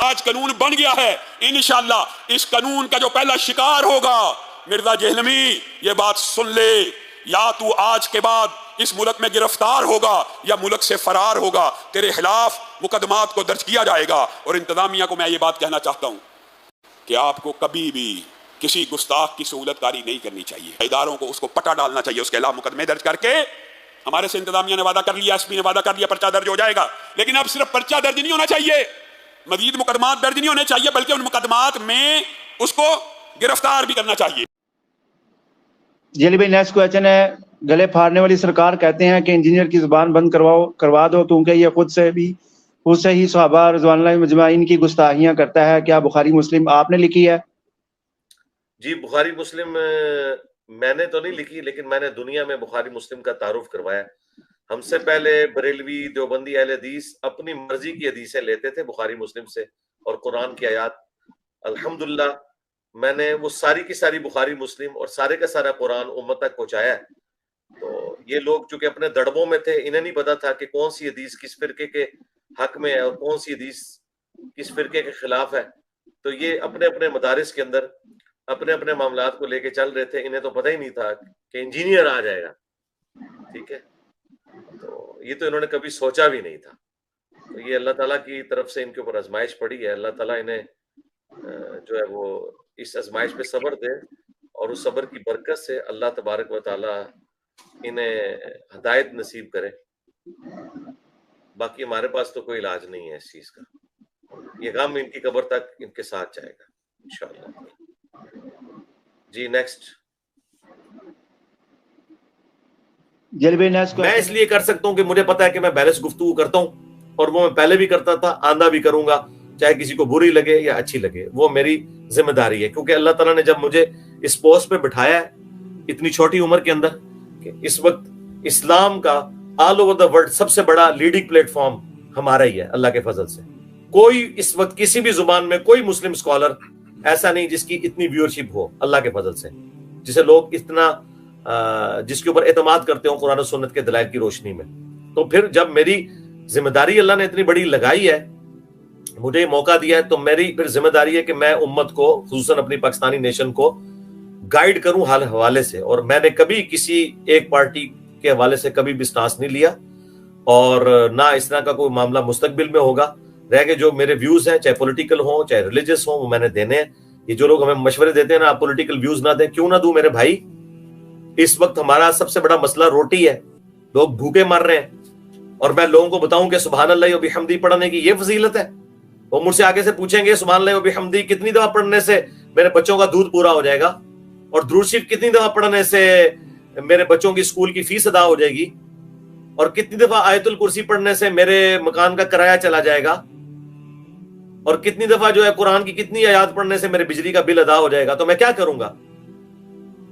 آج قانون بن گیا ہے، انشاءاللہ اس قانون کا جو پہلا شکار ہوگا مرزا جہلمی، یہ بات سن لے، یا تو آج کے بعد اس ملک میں گرفتار ہوگا یا ملک سے فرار ہوگا، تیرے خلاف مقدمات کو درج کیا جائے گا۔ اور انتظامیہ کو میں یہ بات کہنا چاہتا ہوں کہ آپ کو کبھی بھی کسی گستاخ کی سہولت کاری نہیں کرنی چاہیے، اداروں کو اس کو پٹا ڈالنا چاہیے، اس کے خلاف مقدمے درج کر کے، ہمارے سے انتظامیہ نے وعدہ کر لیا، ایس پی نے وعدہ کر لیا پرچہ درج ہو جائے گا، لیکن اب صرف پرچہ درج نہیں ہونا چاہیے، مزید مقدمات درج نہیں ہونے چاہیے، بلکہ ان مقدمات میں اس کو گرفتار بھی کرنا چاہیے۔ جیلی بھائی نیکسٹ کویسچن ہے، گلے پھاڑنے والی سرکار کہتے ہیں کہ انجینئر کی زبان بند کروا دو، کیونکہ یہ خود سے ہی صحابہ رضوان اللہ مجمعین کی گستاخیاں کرتا ہے۔ کیا بخاری مسلم آپ نے لکھی ہے؟ جی بخاری مسلم میں نے تو نہیں لکھی، لیکن میں نے دنیا میں بخاری مسلم کا تعارف کروایا۔ ہم سے پہلے بریلوی دیوبندی اہل حدیث اپنی مرضی کی حدیثیں لیتے تھے بخاری مسلم سے اور قرآن کی آیات۔ الحمدللہ میں نے وہ ساری کی ساری بخاری مسلم اور سارے کا سارا قرآن امت تک پہنچایا ہے۔ تو یہ لوگ چونکہ اپنے دڑبوں میں تھے، انہیں نہیں پتا تھا کہ کون سی حدیث کس فرقے کے حق میں ہے اور کون سی حدیث کس فرقے کے خلاف ہے، تو یہ اپنے اپنے مدارس کے اندر اپنے اپنے معاملات کو لے کے چل رہے تھے۔ انہیں تو پتہ ہی نہیں تھا کہ انجینئر آ جائے گا، ٹھیک ہے، تو یہ تو انہوں نے کبھی سوچا بھی نہیں تھا۔ تو یہ اللہ تعالیٰ کی طرف سے ان کے اوپر آزمائش پڑی ہے، اللہ تعالیٰ انہیں جو ہے وہ اس آزمائش پہ صبر دے، اور اس صبر کی برکت سے اللہ تبارک و تعالیٰ انہیں ہدایت نصیب کرے۔ باقی ہمارے پاس تو کوئی علاج نہیں ہے اس چیز کا، یہ غم ان کی قبر تک ان کے ساتھ جائے گا انشاءاللہ۔ جی نیکسٹ۔ میں اس لیے کر سکتا ہوں کہ مجھے پتا ہے کہ میں بیلنس گفتگو کرتا ہوں، اور وہ میں پہلے بھی کرتا تھا، آندہ بھی کروں گا، چاہے کسی کو بری لگے یا اچھی لگے، وہ میری ذمہ داری ہے، کیونکہ اللہ تعالیٰ نے جب مجھے اس پوسٹ پہ بٹھایا ہے اتنی چھوٹی عمر کے اندر، کہ اس وقت اسلام کا آل اوور دا ورلڈ سب سے بڑا لیڈنگ پلیٹ فارم ہمارا ہی ہے اللہ کے فضل سے۔ کوئی اس وقت کسی بھی زبان میں کوئی مسلم اسکالر ایسا نہیں جس کی اتنی ویورشپ ہو اللہ کے فضل سے، جسے لوگ اتنا جس کے اوپر اعتماد کرتے ہوں قرآن و سنت کے دلائل کی روشنی میں۔ تو پھر جب میری ذمہ داری اللہ نے اتنی بڑی لگائی ہے، مجھے یہ موقع دیا ہے، تو میری پھر ذمہ داری ہے کہ میں امت کو، خصوصاً اپنی پاکستانی نیشن کو گائیڈ کروں ہر حوالے سے۔ اور میں نے کبھی کسی ایک پارٹی کے حوالے سے کبھی بھی سٹانس نہیں لیا، اور نہ اس طرح کا کوئی معاملہ مستقبل میں ہوگا۔ رہ کے جو میرے ویوز ہیں، چاہے پولیٹیکل ہوں چاہے ریلیجس ہوں، وہ میں نے دینے ہیں۔ یہ جو لوگ ہمیں مشورے دیتے ہیں نا آپ پولیٹیکل ویوز نہ دیں، کیوں نہ دوں میرے بھائی؟ اس وقت ہمارا سب سے بڑا مسئلہ روٹی ہے، لوگ بھوکے مر رہے ہیں، اور میں لوگوں کو بتاؤں کہ سبحان اللہ و بحمدی پڑھنے کی یہ فضیلت ہے، وہ مجھ سے آگے سے پوچھیں گے سبحان اللہ و بحمدی کتنی دفعہ پڑھنے سے میرے بچوں کا دودھ پورا ہو جائے گا، اور درود شریف کتنی دفعہ پڑھنے سے میرے بچوں کی اسکول کی فیس ادا ہو جائے گی، اور کتنی دفعہ آیت الکرسی پڑھنے سے میرے مکان کا کرایہ چلا جائے گا، اور کتنی دفعہ جو ہے قرآن کی کتنی آیات پڑھنے سے میرے بجلی کا بل ادا ہو جائے گا، تو میں کیا کروں گا؟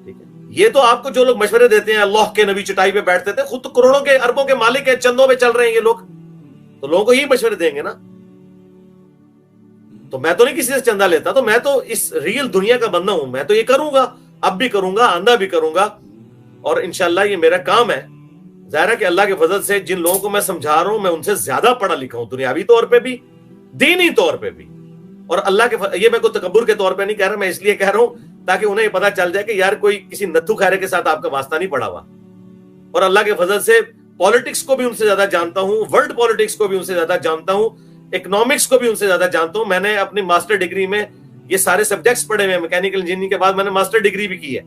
ٹھیک ہے، یہ تو آپ کو جو لوگ مشورے دیتے ہیں، اللہ کے نبی چٹائی پہ بیٹھتے تھے، خود تو کروڑوں کے اربوں کے مالک ہیں، چندوں پہ چل رہے ہیں یہ لوگ، تو لوگوں کو یہی مشورے دیں گے نا۔ تو میں تو نہیں کسی سے چندہ لیتا، تو میں تو اس ریل دنیا کا بندہ ہوں، میں تو یہ کروں گا، اب بھی کروں گا، آندہ بھی کروں گا، اور انشاءاللہ یہ میرا کام ہے۔ ظاہر ہے کہ اللہ کے فضل سے جن لوگوں کو میں سمجھا رہا ہوں میں ان سے زیادہ پڑھا لکھا ہوں، دنیاوی طور پہ بھی دینی طور پہ بھی، اور اللہ کے یہ میں کوئی تکبر کے طور پہ نہیں کہہ رہا، میں اس لیے کہہ رہا ہوں تاکہ انہیں یہ پتا چل جائے کہ یار کوئی کسی نتھو خیرے کے ساتھ آپ کا واسطہ نہیں پڑا ہوا، اور اللہ کے فضل سے پالیٹکس کو بھی ان سے زیادہ جانتا ہوں، ورلڈ پالیٹکس کو بھی ان سے زیادہ جانتا ہوں، اکنامکس کو بھی ان سے زیادہ جانتا ہوں۔ میں نے اپنی ماسٹر ڈگری میں یہ سارے سبجیکٹس پڑھے ہوئے ہیں، میکینیکل انجینئرنگ کے بعد میں نے ماسٹر ڈگری بھی کی ہے،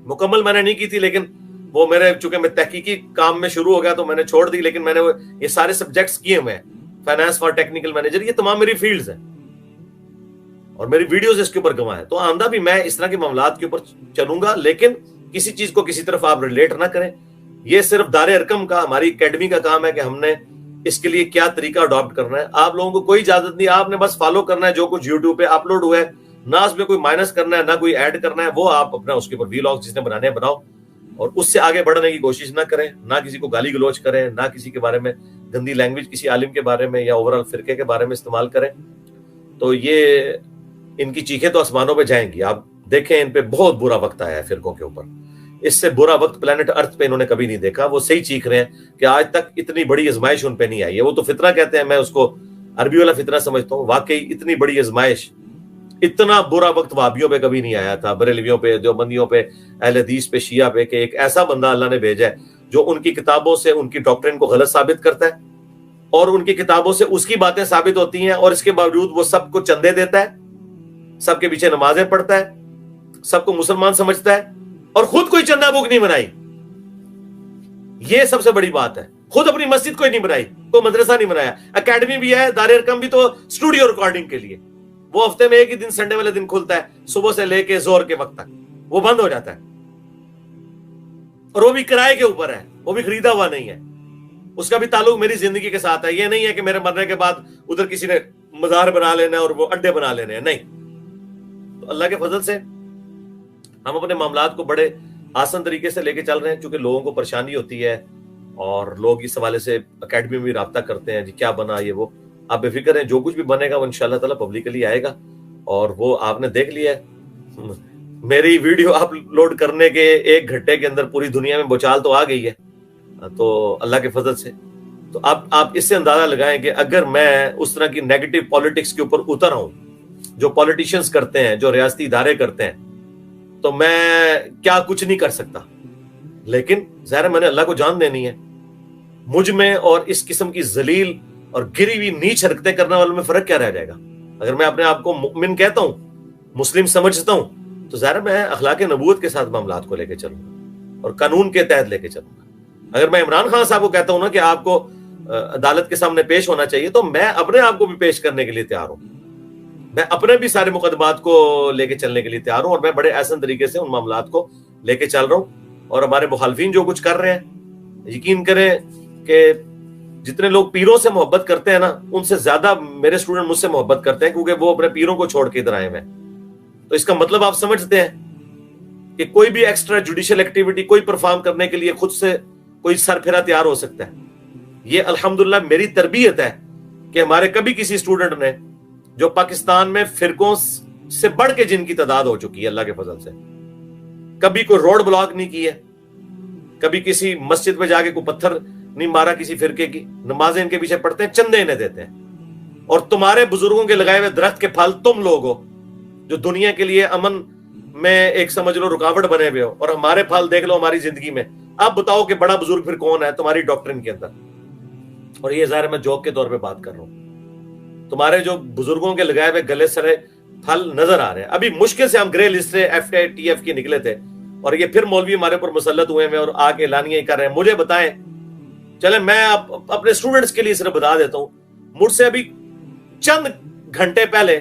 مکمل میں نے نہیں کی تھی، لیکن وہ میرے چونکہ میں تحقیقی کام میں شروع ہو گیا تو میں نے چھوڑ دی، لیکن میں نے یہ سارے سبجیکٹس کیے ہوئے ہیں، فائنانس فار ٹیکنیکل مینیجر، یہ تمام میری فیلڈز ہیں، اور میری ویڈیوز اس کے اوپر گواہ ہیں۔ تو آندہ بھی میں اس طرح کے معاملات کے اوپر چلوں گا، لیکن کسی چیز کو کسی طرف آپ ریلیٹ نہ کریں۔ یہ صرف دار ارکم کا، ہماری اکیڈمی کا کام ہے کہ ہم نے اس کے لیے کیا طریقہ اڈاپٹ کرنا ہے۔ آپ لوگوں کو کوئی اجازت نہیں، آپ نے بس فالو کرنا ہے جو کچھ یوٹیوب پہ اپلوڈ ہوا ہے، نہ اس میں کوئی مائنس کرنا ہے نہ کوئی ایڈ کرنا ہے، وہ آپ اپنا اس کے اوپر ویلاگ جس نے بنانے ہیں بناؤ، اور اس سے آگے بڑھنے کی کوشش نہ کریں، نہ کسی کو گالی گلوچ کریں، نہ کسی کے بارے میں گندی لینگویج کسی عالم کے بارے میں یا اوورال فرقے کے بارے میں استعمال کریں۔ تو یہ ان کی چیخیں تو آسمانوں پہ جائیں گی، آپ دیکھیں ان پہ بہت برا وقت آیا ہے فرقوں کے اوپر، اس سے برا وقت پلانٹ ارتھ پہ انہوں نے کبھی نہیں دیکھا۔ وہ صحیح چیخ رہے ہیں کہ آج تک اتنی بڑی آزمائش ان پہ نہیں آئی ہے، وہ تو فطرہ کہتے ہیں، میں اس کو عربی والا فتنہ سمجھتا ہوں. واقعی اتنی بڑی آزمائش, اتنا برا وقت وہابیوں پہ کبھی نہیں آیا تھا, بریلویوں پہ, دیوبندیوں پہ, اہل حدیث پہ, شیعہ پہ, کہ ایک ایسا بندہ اللہ نے بھیجا ہے جو ان کی کتابوں سے ان کی ڈاکٹرین کو غلط ثابت کرتا ہے, اور ان کی کتابوں سے اس کی باتیں ثابت ہوتی ہیں, اور اس کے باوجود وہ سب کو چندے دیتا ہے, سب کے پیچھے نمازیں پڑھتا ہے, سب کو مسلمان سمجھتا ہے, اور خود کوئی چندہ بک نہیں بنائی. یہ سب سے بڑی بات ہے. خود اپنی مسجد کوئی نہیں بنائی, کوئی مدرسہ نہیں بنایا, اکیڈمی بھی ہے, دار ارقم بھی تو اسٹوڈیو ریکارڈنگ کے لیے, وہ ہفتے میں ایک ہی دن سنڈے والے دن کھلتا ہے, صبح سے لے کے زور کے وقت تک وہ بند ہو جاتا ہے, اور وہ بھی کرائے کے اوپر ہے, وہ بھی خریدا ہوا نہیں ہے, اس کا بھی تعلق میری زندگی کے ساتھ ہے. یہ نہیں ہے کہ میرے مرنے کے بعد ادھر کسی نے مزار بنا لینا ہے اور وہ اڈے بنا لینے ہیں, نہیں. تو اللہ کے فضل سے ہم اپنے معاملات کو بڑے آسان طریقے سے لے کے چل رہے ہیں, چونکہ لوگوں کو پریشانی ہوتی ہے اور لوگ اس حوالے سے اکیڈمی میں بھی رابطہ کرتے ہیں, جی کیا بنا یہ وہ. آپ بے فکر ہیں, جو کچھ بھی بنے گا وہ انشاءاللہ تعالی پبلکلی آئے گا, اور وہ آپ نے دیکھ لیا ہے. میری ویڈیو اپلوڈ کرنے کے 1 گھنٹے کے اندر پوری دنیا میں بچال تو آ گئی ہے, تو اللہ کے فضل سے. تو آپ اس سے اندازہ لگائیں کہ اگر میں اس طرح کی نیگیٹو پالیٹکس کے اوپر اتر ہوں جو پالیٹیشینز کرتے ہیں, جو ریاستی ادارے کرتے ہیں, تو میں کیا کچھ نہیں کر سکتا. لیکن ظاہر میں نے اللہ کو جان دینی ہے. مجھ میں اور اس قسم کی ذلیل اور گری ہوئی نیچ حرکتیں کرنے والوں میں فرق کیا رہ جائے گا؟ اگر میں اپنے آپ کو مؤمن کہتا ہوں, مسلم سمجھتا ہوں, تو ظاہر میں اخلاق نبوت کے ساتھ معاملات کو لے کے چلوں گا اور قانون کے تحت لے کے چلوں گا. اگر میں عمران خان صاحب کو کہتا ہوں نا کہ آپ کو عدالت کے سامنے پیش ہونا چاہیے, تو میں اپنے آپ کو بھی پیش کرنے کے لیے تیار ہوں. میں اپنے بھی سارے مقدمات کو لے کے چلنے کے لیے تیار ہوں, اور میں بڑے احسن طریقے سے ان معاملات کو لے کے چل رہا ہوں. اور ہمارے مخالفین جو کچھ کر رہے ہیں, یقین کریں کہ جتنے لوگ پیروں سے محبت کرتے ہیں نا, ان سے زیادہ میرے اسٹوڈنٹ مجھ سے محبت کرتے ہیں, کیونکہ وہ اپنے پیروں کو چھوڑ کے ادھر آئے ہوئے ہیں. تو اس کا مطلب آپ سمجھتے ہیں کہ کوئی بھی ایکسٹرا جوڈیشل ایکٹیویٹی کوئی پرفارم کرنے کے لیے خود سے کوئی سر پھیرا تیار ہو سکتا ہے. یہ الحمدللہ میری تربیت ہے کہ ہمارے کبھی کسی اسٹوڈنٹ نے, جو پاکستان میں فرقوں سے بڑھ کے جن کی تعداد ہو چکی ہے اللہ کے فضل سے, کبھی کوئی روڈ بلاک نہیں کی ہے, کبھی کسی مسجد میں جا کے کوئی پتھر نہیں مارا کسی فرقے کی. نمازیں ان کے پیچھے پڑھتے ہیں, چندے انہیں دیتے ہیں, اور تمہارے بزرگوں کے لگائے ہوئے درخت کے پھل تم لوگ ہو جو دنیا کے لیے امن میں ایک سمجھ لو رکاوٹ بنے ہوئے ہو. اور ہمارے پھل دیکھ لو ہماری زندگی میں. اب بتاؤ کہ بڑا بزرگ پھر کون ہے تمہاری ڈاکٹرین کے اندر؟ اور یہ ظاہر میں جوک کے طور پہ بات کر رہا ہوں. تمہارے جو بزرگوں کے لگائے ہوئے گلے سرے پھل نظر آ رہے ہیں. ابھی مشکل سے ہم گرے لسٹ سے FATF کی نکلے تھے, اور یہ پھر مولوی ہمارے اوپر مسلط ہوئے ہیں اور آ کے اعلانیاں کر رہے ہیں. مجھے بتائیں, چلیں میں اپنے اسٹوڈنٹس کے لیے صرف بتا دیتا ہوں, مجھ سے ابھی چند گھنٹے پہلے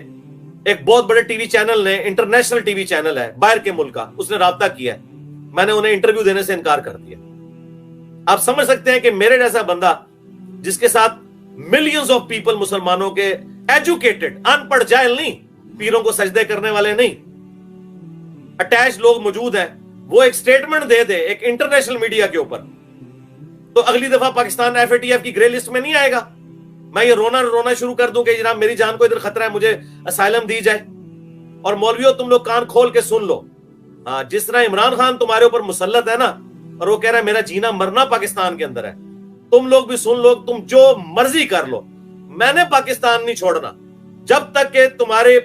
ایک بہت بڑے ٹی وی چینل نے, انٹرنیشنل ٹی وی چینل ہے باہر کے ملک کا, اس نے رابطہ کیا ہے. میں نے انہیں انٹرویو دینے سے انکار کر دیا. آپ سمجھ سکتے ہیں کہ میرے جیسا بندہ جس کے ساتھ ملینز آف پیپل مسلمانوں کے ایجوکیٹڈ, ان پڑھ جاہل نہیں, پیروں کو سجدے کرنے والے نہیں, اٹیچ لوگ موجود ہیں, وہ ایک سٹیٹمنٹ دے دے ایک انٹرنیشنل میڈیا کے اوپر, تو اگلی دفعہ پاکستان FATF کی گرے لسٹ میں نہیں آئے گا. میں یہ رونا شروع کر دوں کہ جناب میری جان کو ادھر خطرہ ہے, مجھے اسائلم دی جائے. اور مولویوں تم لوگ کان کھول کے سن لو, ہاں جس طرح عمران خان تمہارے اوپر مسلط ہے نا, اور وہ کہہ رہا ہے میرا جینا مرنا پاکستان کے اندر ہے, تم لوگ بھی سن لو, تم جو مرضی کر لو, میں نے پاکستان نہیں چھوڑنا جب تک کہ تمہارے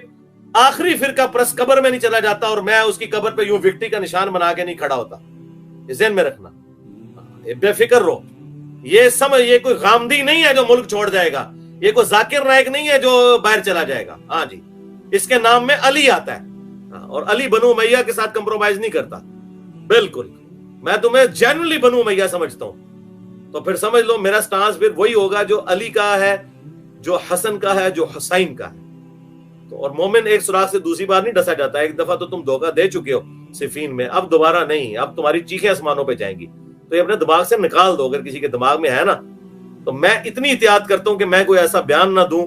آخری فرقہ پرست قبر میں نہیں چلا جاتا اور میں اس کی قبر پہ یوں وکٹری کا نشان بنا کے نہیں کھڑا ہوتا. یہ ذہن میں رکھنا, بے فکر رہو. یہ سمجھ, یہ کوئی غامدی نہیں ہے جو ملک چھوڑ جائے گا, یہ کوئی ذاکر نائک نہیں ہے جو باہر چلا جائے گا. ہاں جی, اس کے نام میں علی آتا ہے, اور علی بنو امیہ کے ساتھ کمپرومائز نہیں کرتا. بالکل, میں تمہیں جینولی بنو امیہ سمجھتا ہوں, تو پھر سمجھ لو میرا سٹانس پھر وہی ہوگا جو علی کا ہے, جو حسن کا ہے, جو حسین کا ہے. تو اور مومن ایک سوراخ سے دوسری بار نہیں ڈسا جاتا. ایک دفعہ تو تم دھوکہ دے چکے ہو صفین میں, اب دوبارہ نہیں, اب تمہاری چیخیں آسمانوں پہ جائیں گی. تو یہ اپنے دماغ سے نکال دو اگر کسی کے دماغ میں ہے نا. تو میں اتنی احتیاط کرتا ہوں کہ میں کوئی ایسا بیان نہ دوں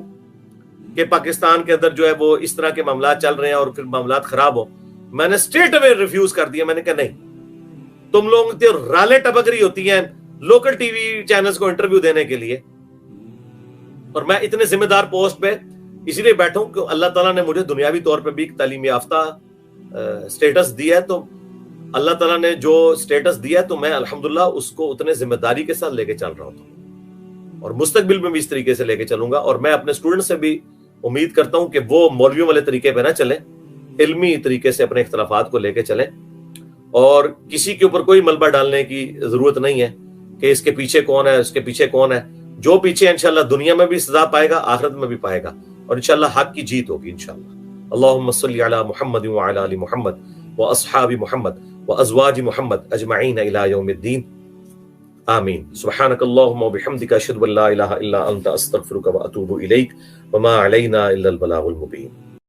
کہ پاکستان کے اندر جو ہے وہ اس طرح کے معاملات چل رہے ہیں اور پھر معاملات خراب ہو. میں نے اسٹریٹ اوے ریفیوز کر دیا. میں نے کہا نہیں, تم لوگوں کی رالیں ٹپک رہی ہوتی ہیں لوکل ٹی وی چینلز کو انٹرویو دینے کے لیے, اور میں اتنے ذمہ دار پوسٹ پہ اسی لیے بیٹھا ہوں کہ اللہ تعالیٰ نے مجھے دنیاوی طور پہ بھی تعلیم یافتہ سٹیٹس دیا ہے. تو اللہ تعالیٰ نے جو سٹیٹس دیا ہے تو میں الحمدللہ اس کو اتنے ذمہ داری کے ساتھ لے کے چل رہا ہوں. اور مستقبل میں بھی اس طریقے سے لے کے چلوں گا. اور میں اپنے اسٹوڈنٹ سے بھی امید کرتا ہوں کہ وہ مولویوں والے طریقے پہ نہ چلیں, علمی طریقے سے اپنے اختلافات کو لے کے چلیں, اور کسی کے اوپر کوئی ملبہ ڈالنے کی ضرورت نہیں ہے کہ اس کے پیچھے کون ہے, اس کے پیچھے کون ہے. جو پیچھے انشاءاللہ دنیا میں بھی سزا پائے گا, آخرت میں بھی پائے گا, اور انشاءاللہ حق کی جیت ہوگی انشاءاللہ. اللہم صلی علی محمد وعلی آل محمد واصحاب محمد وازواج محمد اجمعین الی یوم الدین. آمین. سبحانک اللہم وبحمدک اشہد ان لا الہ الا انت استغفرک واتوب الیک وما علینا الا البلاغ المبین.